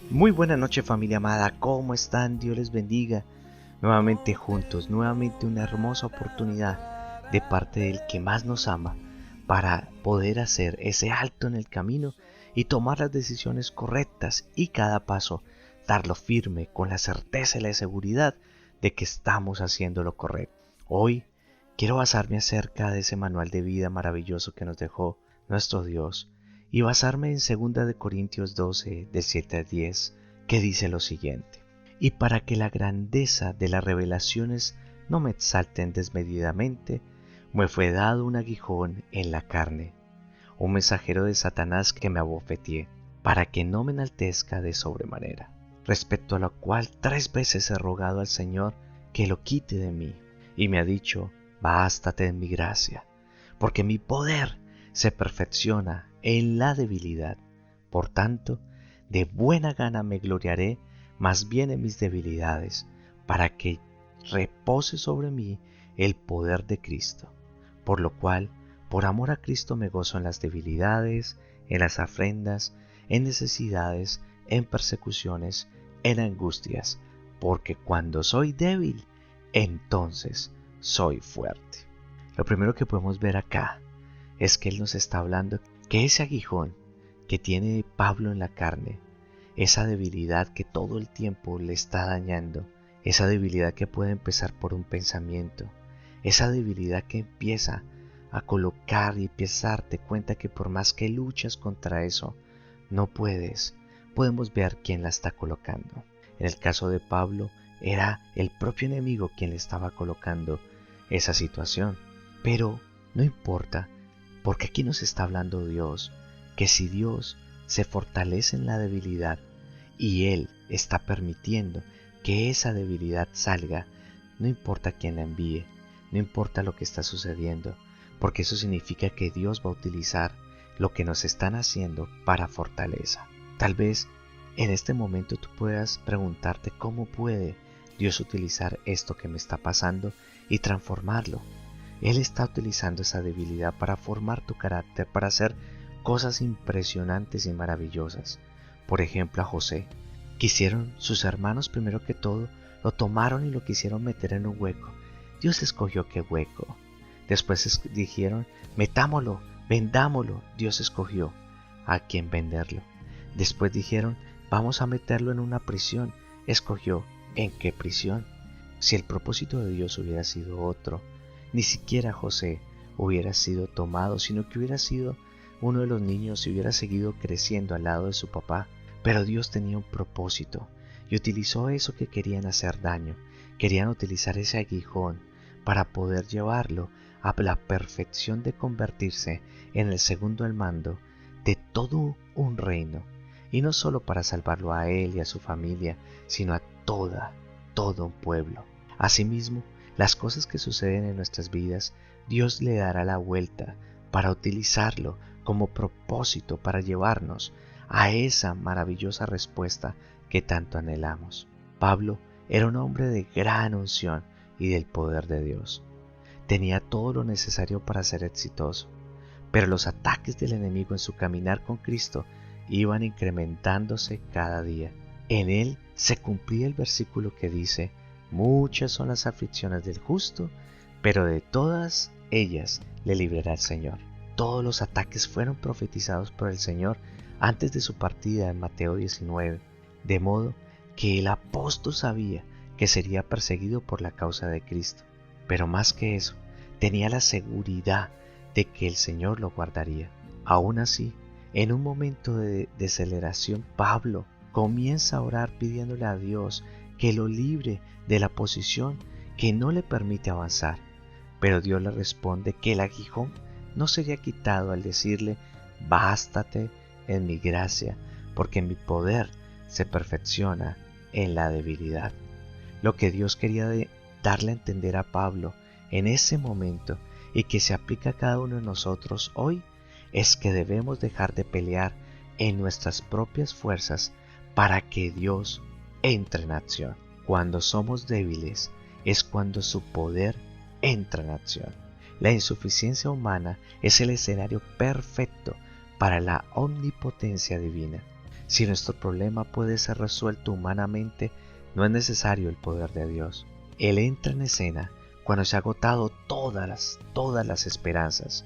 Muy buena noche, familia amada, ¿cómo están? Dios les bendiga. Nuevamente juntos, nuevamente una hermosa oportunidad de parte del que más nos ama para poder hacer ese alto en el camino y tomar las decisiones correctas y cada paso darlo firme con la certeza y la seguridad de que estamos haciendo lo correcto. Hoy quiero basarme acerca de ese manual de vida maravilloso que nos dejó nuestro Dios y basarme en 2 Corintios 12, del 7 al 10, que dice lo siguiente: y para que la grandeza de las revelaciones no me exalten desmedidamente, me fue dado un aguijón en la carne, un mensajero de Satanás que me abofeteé, para que no me enaltezca de sobremanera, respecto a lo cual 3 veces he rogado al Señor que lo quite de mí, y me ha dicho: bástate en mi gracia, porque mi poder se perfecciona en la debilidad. Por tanto, de buena gana me gloriaré más bien en mis debilidades, para que repose sobre mí el poder de Cristo. Por lo cual, por amor a Cristo me gozo en las debilidades, en las afrentas, en necesidades, en persecuciones, en angustias, porque cuando soy débil, entonces soy fuerte. Lo primero que podemos ver acá es que Él nos está hablando que ese aguijón que tiene Pablo en la carne, esa debilidad que todo el tiempo le está dañando, esa debilidad que puede empezar por un pensamiento, esa debilidad que empieza a colocar y empieza a darte cuenta que por más que luchas contra eso, no puedes. Podemos ver quién la está colocando. En el caso de Pablo, era el propio enemigo quien le estaba colocando esa situación. Pero no importa, porque aquí nos está hablando Dios, que si Dios se fortalece en la debilidad y Él está permitiendo que esa debilidad salga, no importa quién la envíe, no importa lo que está sucediendo, porque eso significa que Dios va a utilizar lo que nos están haciendo para fortaleza. Tal vez en este momento tú puedas preguntarte cómo puede Dios utilizar esto que me está pasando y transformarlo. Él está utilizando esa debilidad para formar tu carácter, para hacer cosas impresionantes y maravillosas. Por ejemplo, a José. Quisieron sus hermanos, primero que todo, lo tomaron y lo quisieron meter en un hueco. Dios escogió qué hueco. Después dijeron: metámoslo, vendámoslo. Dios escogió a quién venderlo. Después dijeron: vamos a meterlo en una prisión. Escogió en qué prisión. Si el propósito de Dios hubiera sido otro, ni siquiera José hubiera sido tomado, sino que hubiera sido uno de los niños y hubiera seguido creciendo al lado de su papá. Pero Dios tenía un propósito y utilizó eso que querían hacer daño. Querían utilizar ese aguijón para poder llevarlo a la perfección de convertirse en el segundo al mando de todo un reino. Y no solo para salvarlo a él y a su familia, sino a todo un pueblo. Asimismo, las cosas que suceden en nuestras vidas, Dios le dará la vuelta para utilizarlo como propósito para llevarnos a esa maravillosa respuesta que tanto anhelamos. Pablo era un hombre de gran unción y del poder de Dios. Tenía todo lo necesario para ser exitoso, pero los ataques del enemigo en su caminar con Cristo iban incrementándose cada día. En él se cumplía el versículo que dice: muchas son las aflicciones del justo, pero de todas ellas le librará el Señor. Todos los ataques fueron profetizados por el Señor antes de su partida en Mateo 19, de modo que el apóstol sabía que sería perseguido por la causa de Cristo. Pero más que eso, tenía la seguridad de que el Señor lo guardaría. Aún así, en un momento de deceleración, Pablo comienza a orar pidiéndole a Dios que lo libre de la posición que no le permite avanzar. Pero Dios le responde que el aguijón no sería quitado al decirle: bástate en mi gracia, porque mi poder se perfecciona en la debilidad. Lo que Dios quería darle a entender a Pablo en ese momento, y que se aplica a cada uno de nosotros hoy, es que debemos dejar de pelear en nuestras propias fuerzas para que Dios entre en acción. Cuando somos débiles es cuando su poder entra en acción. La insuficiencia humana es el escenario perfecto para la omnipotencia divina. Si nuestro problema puede ser resuelto humanamente, no es necesario el poder de Dios. Él entra en escena cuando se ha agotado todas las esperanzas,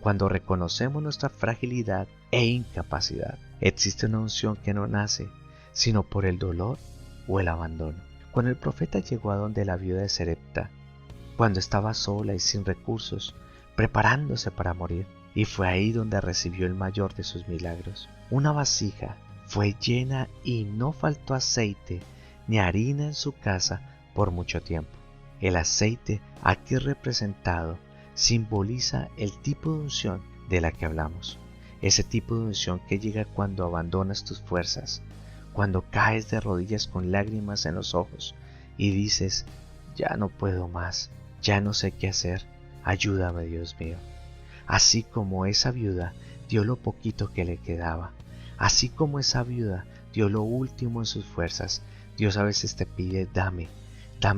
cuando reconocemos nuestra fragilidad e incapacidad. Existe una unción que no nace sino por el dolor o el abandono. Cuando el profeta llegó a donde la viuda de Sarepta, cuando estaba sola y sin recursos, preparándose para morir, y fue ahí donde recibió el mayor de sus milagros. Una vasija fue llena y no faltó aceite ni harina en su casa por mucho tiempo. El aceite aquí representado simboliza el tipo de unción de la que hablamos. Ese tipo de unción que llega cuando abandonas tus fuerzas, cuando caes de rodillas con lágrimas en los ojos y dices, ya no puedo más, ya no sé qué hacer, ayúdame Dios mío. Así como esa viuda dio lo poquito que le quedaba, así como esa viuda dio lo último en sus fuerzas, Dios a veces te pide, dame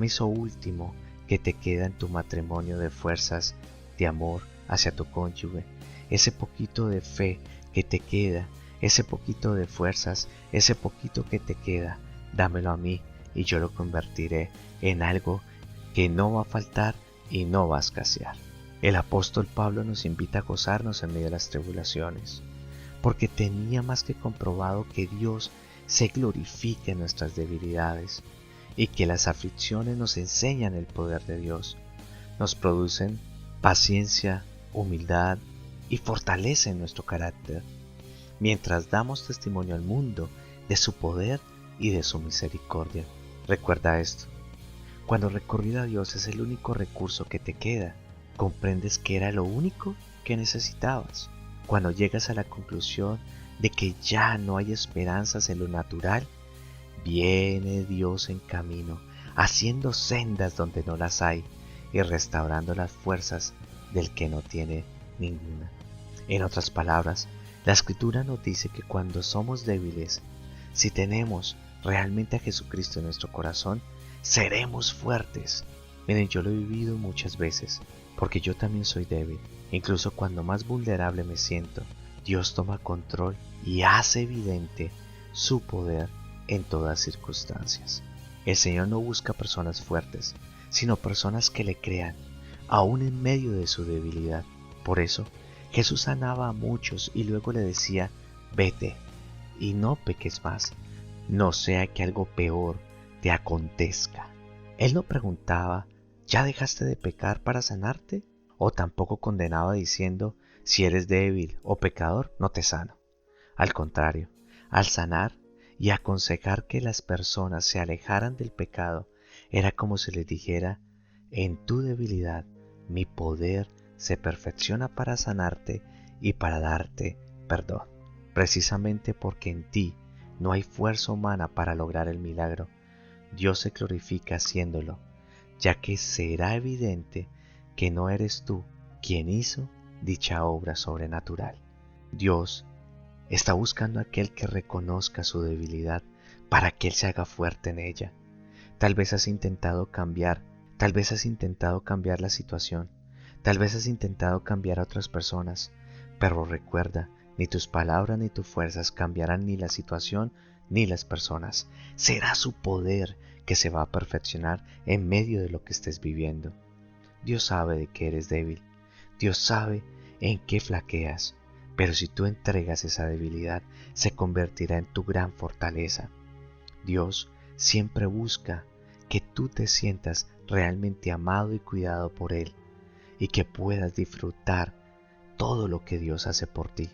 eso último que te queda en tu matrimonio de fuerzas, de amor hacia tu cónyuge, ese poquito de fe que te queda, ese poquito de fuerzas, ese poquito que te queda, dámelo a mí y yo lo convertiré en algo que no va a faltar y no va a escasear. El apóstol Pablo nos invita a gozarnos en medio de las tribulaciones, porque tenía más que comprobado que Dios se glorifica en nuestras debilidades y que las aflicciones nos enseñan el poder de Dios, nos producen paciencia, humildad y fortalecen nuestro carácter, mientras damos testimonio al mundo de su poder y de su misericordia. Recuerda esto, cuando recurrir a Dios es el único recurso que te queda, comprendes que era lo único que necesitabas. Cuando llegas a la conclusión de que ya no hay esperanzas en lo natural, viene Dios en camino, haciendo sendas donde no las hay y restaurando las fuerzas del que no tiene ninguna. En otras palabras, la Escritura nos dice que cuando somos débiles, si tenemos realmente a Jesucristo en nuestro corazón, seremos fuertes. Miren, yo lo he vivido muchas veces, porque yo también soy débil. Incluso cuando más vulnerable me siento, Dios toma control y hace evidente su poder en todas circunstancias. El Señor no busca personas fuertes, sino personas que le crean, aún en medio de su debilidad. Por eso, Jesús sanaba a muchos y luego le decía, vete y no peques más, no sea que algo peor te acontezca. Él no preguntaba, ¿ya dejaste de pecar para sanarte? O tampoco condenaba diciendo, si eres débil o pecador, no te sano. Al contrario, al sanar y aconsejar que las personas se alejaran del pecado, era como si les dijera, en tu debilidad, mi poder se perfecciona para sanarte y para darte perdón. Precisamente porque en ti no hay fuerza humana para lograr el milagro, Dios se glorifica haciéndolo, ya que será evidente que no eres tú quien hizo dicha obra sobrenatural. Dios está buscando a aquel que reconozca su debilidad para que Él se haga fuerte en ella. Tal vez has intentado cambiar la situación, tal vez has intentado cambiar a otras personas, pero recuerda, ni tus palabras ni tus fuerzas cambiarán ni la situación ni las personas. Será su poder que se va a perfeccionar en medio de lo que estés viviendo. Dios sabe de que eres débil, Dios sabe en qué flaqueas, pero si tú entregas esa debilidad, se convertirá en tu gran fortaleza. Dios siempre busca que tú te sientas realmente amado y cuidado por Él y que puedas disfrutar todo lo que Dios hace por ti.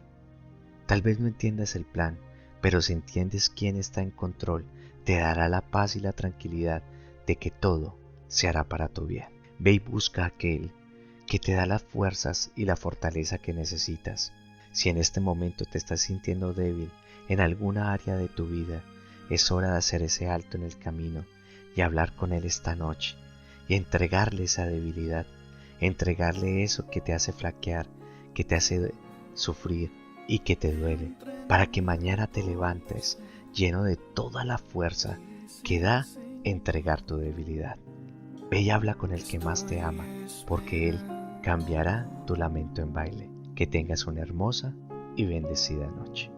Tal vez no entiendas el plan, pero si entiendes quién está en control, te dará la paz y la tranquilidad de que todo se hará para tu bien. Ve y busca a aquel que te da las fuerzas y la fortaleza que necesitas. Si en este momento te estás sintiendo débil en alguna área de tu vida, es hora de hacer ese alto en el camino y hablar con Él esta noche y entregarle esa debilidad, entregarle eso que te hace flaquear, que te hace sufrir y que te duele, para que mañana te levantes lleno de toda la fuerza que da entregar tu debilidad. Ve y habla con el que más te ama, porque Él cambiará tu lamento en baile. Que tengas una hermosa y y bendecida noche.